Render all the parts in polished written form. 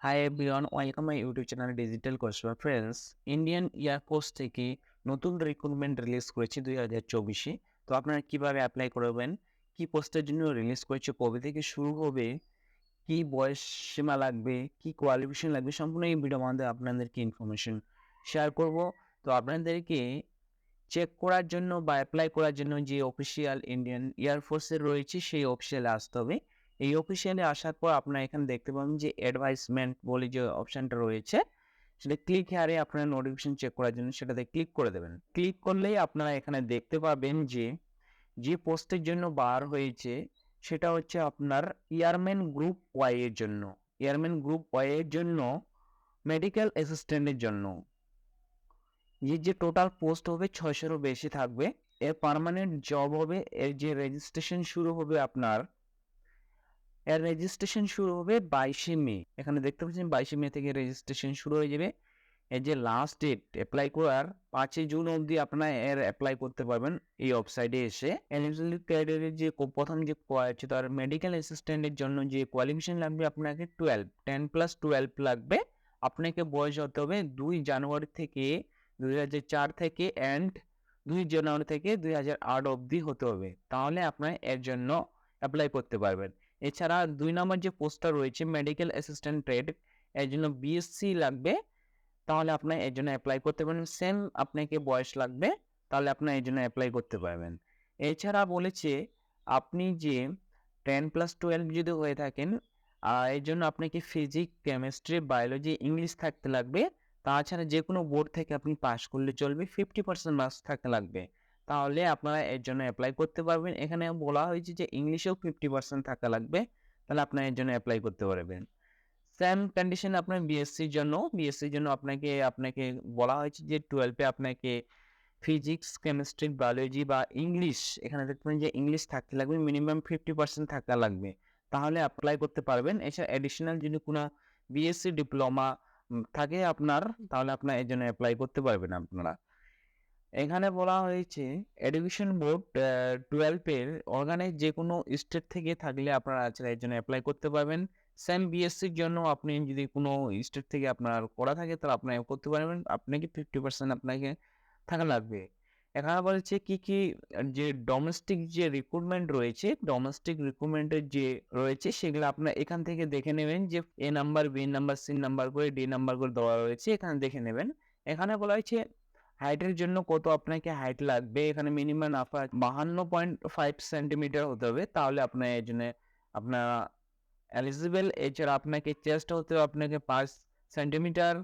High everyone, welcome my YouTube channel Digital Courseware friends. Indian air force থেকে নতুন recruitment release করেছে 2024-এ। তো আপনারা কিভাবে অ্যাপ্লাই করবেন, কি পোস্টের জন্য রিলিজ করেছে, কবে থেকে শুরু হবে, কি বয়স সীমা লাগবে, কি কোয়ালিফিকেশন লাগবে, সম্পূর্ণ এই ভিডিও মধ্যে আপনাদেরকে ইনফরমেশন শেয়ার করব। তো আপনাদেরকে চেক করার জন্য বা অ্যাপ্লাই করার জন্য যে অফিসিয়াল ইন্ডিয়ান এয়ারফোর্সের রয়েছে সেই অফিসিয়ালে আসতে হবে। এই অফিসিয়ালে আসার পর আপনারা এখানে দেখতে পাবেন যে অ্যাডভাইসমেন্ট বলে যে অপশানটা রয়েছে, সেটা ক্লিক হেয়ারে আপনারা নোটিফিকেশন চেক করার জন্য সেটাতে ক্লিক করে দেবেন। ক্লিক করলেই আপনারা এখানে দেখতে পাবেন যে যে পোস্টের জন্য বার হয়েছে সেটা হচ্ছে আপনার এয়ারম্যান গ্রুপ ওয়াই এর জন্য। এয়ারম্যান গ্রুপ ওয়াই এর জন্য মেডিকেল অ্যাসিস্ট্যান্টের জন্য যে টোটাল পোস্ট হবে 600-এরও বেশি থাকবে। এর পার্মানেন্ট জব হবে। এর যে রেজিস্ট্রেশন শুরু হবে আপনার, এর রেজিস্ট্রেশন শুরু হবে 22শে মে। এখানে দেখতে পাচ্ছেন 22শে মে থেকে রেজিস্ট্রেশন শুরু হয়ে যাবে। এর যে লাস্ট ডেট অ্যাপ্লাই করার 5ই জুন অবধি আপনারা এর অ্যাপ্লাই করতে পারবেন এই ওয়েবসাইটে এসে। এলিজিবিলিটি ক্রাইটেরিয়া যে প্রথম যে আছে তার মেডিকেল অ্যাসিস্ট্যান্টের জন্য যে কোয়ালিফিকেশন লাগবে আপনাকে 10+12 লাগবে। আপনাকে বয়স হতে হবে 2 জানুয়ারি থেকে 2004 থেকে অ্যান্ড 2 জানুয়ারি থেকে 2008 অবধি হতে হবে। তাহলে আপনারা এর জন্য অ্যাপ্লাই করতে পারবেন। এছাড়া 2 নম্বর যে পোস্টটা রয়েছে মেডিকেল অ্যাসিস্ট্যান্ট ট্রেড, এর জন্য বিএসসি লাগবে। তাহলে আপনার এর জন্য অ্যাপ্লাই করতে পারবেন। সেম আপনাকে বয়স লাগবে, তাহলে আপনার এর জন্য অ্যাপ্লাই করতে পারবেন। এছাড়া বলেছে আপনি যে 10+12 যদি হয়ে থাকেন, এর জন্য আপনাকে ফিজিক্স, কেমিস্ট্রি, বায়োলজি, ইংলিশ থাকতে লাগবে। তাছাড়া যে কোনো বোর্ড থেকে আপনি পাস করলে চলবে, 50% মার্কস থাকতে লাগবে। তাহলে আপনারা এর জন্য অ্যাপ্লাই করতে পারবেন। এখানে বলা হয়েছে যে ইংলিশেও 50% থাকা লাগবে, তাহলে আপনারা এর জন্য অ্যাপ্লাই করতে পারবেন। সেম কন্ডিশন আপনার বিএসসির জন্য আপনাকে বলা হয়েছে যে 12 এ আপনাকে ফিজিক্স, কেমিস্ট্রি, বায়োলজি বা ইংলিশ, এখানে দেখবেন যে ইংলিশ থাকতে লাগবে, মিনিমাম 50% থাকা লাগবে। তাহলে অ্যাপ্লাই করতে পারবেন। এছাড়া অ্যাডিশনাল যদি কোনো বিএসসি ডিপ্লোমা থাকে আপনার, তাহলে আপনার এর জন্য অ্যাপ্লাই করতে পারবেন আপনারা। এখানে বলা হয়েছে এডুকেশন বোর্ড 12 এর অর্গানে যে কোনো স্টেট থেকে থাকলে আপনারা এর জন্য অ্যাপ্লাই করতে পারবেন। সেম বিএসসির জন্য আপনি যদি কোনো স্টেট থেকে আপনার করা থাকে তাহলে আপনি করতে পারবেন। আপনাকে 50% আপনাকে থাকা লাগবে। এখানে বলছে কি যে ডোমেস্টিক যে রিক্রুটমেন্ট রয়েছে, ডোমেস্টিক রিক্রুটমেন্টের যে রয়েছে সেগুলো আপনারা এখান থেকে দেখে নেবেন যে A number, B number, C number করে, ডি নাম্বার করে দেওয়া রয়েছে, এখানে দেখে নেবেন। এখানে বলা হয়েছে হাইটের জন্য কত আপনাকে হাইট লাগবে। এখানে মিনিমাম আপনার 52.5 সেন্টিমিটার হতে হবে, তাহলে আপনার এর জন্য আপনার এলিজিবল। এছাড়া আপনাকে চেস্ট হতে হবে আপনাকে 5 সেন্টিমিটার,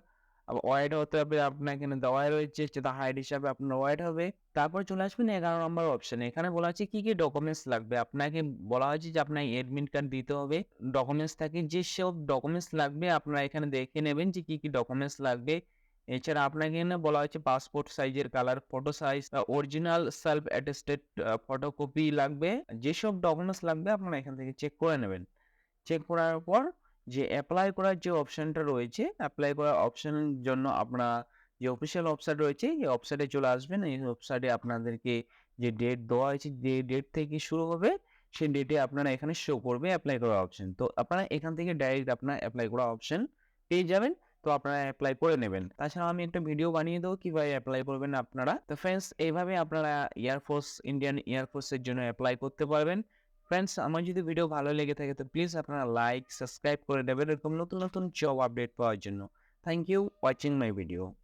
ওয়েট হতে হবে আপনার এখানে দেওয়া রয়েছে, যেটা হাইট হিসাবে আপনার ওয়েট হবে। তারপর চলে আসবেন 11 নম্বর অপশনে। এখানে বলা আছে কি ডকুমেন্টস লাগবে। আপনাকে বলা হয়েছে যে আপনার এডমিট কার্ড দিতে হবে। ডকুমেন্টস থাকে, যেসব ডকুমেন্টস লাগবে আপনারা এখানে দেখে নেবেন যে কি ডকুমেন্টস লাগবে। এছাড়া আপনাকে এখানে বলা হয়েছে পাসপোর্ট সাইজের colour, photo size, original self attested photocopy লাগবে। যেসব ডকুমেন্টস লাগবে আপনারা এখান থেকে চেক করে নেবেন। চেক করার পর যে অ্যাপ্লাই করার যে অপশনটা রয়েছে, অ্যাপ্লাই করার অপশনের জন্য আপনারা যে অফিসিয়াল ওয়েবসাইট রয়েছে এই ওয়েবসাইটে চলে আসবেন। এই ওয়েবসাইটে আপনাদেরকে যে ডেট দেওয়া হয়েছে, যে ডেট থেকে শুরু হবে সেই ডেটে আপনারা এখানে শো করবে অ্যাপ্লাই করার অপশন। তো আপনারা এখান থেকে ডাইরেক্ট আপনার অ্যাপ্লাই করার অপশন পেয়ে যাবেন। তো আপনারা অ্যাপ্লাই করে নেবেন। তাছাড়া আমি একটা ভিডিও বানিয়ে দেবো কিভাবে অ্যাপ্লাই করবেন আপনারা। তো ফ্রেন্ডস, এইভাবে আপনারা ইন্ডিয়ান এয়ারফোর্সের জন্য অ্যাপ্লাই করতে পারবেন। ফ্রেন্ডস, আমার যদি ভিডিও ভালো লেগে থাকে তো প্লিজ আপনারা লাইক, সাবস্ক্রাইব করে দেবেন এরকম নতুন নতুন জব আপডেট পাওয়ার জন্য। Thank you watching my video.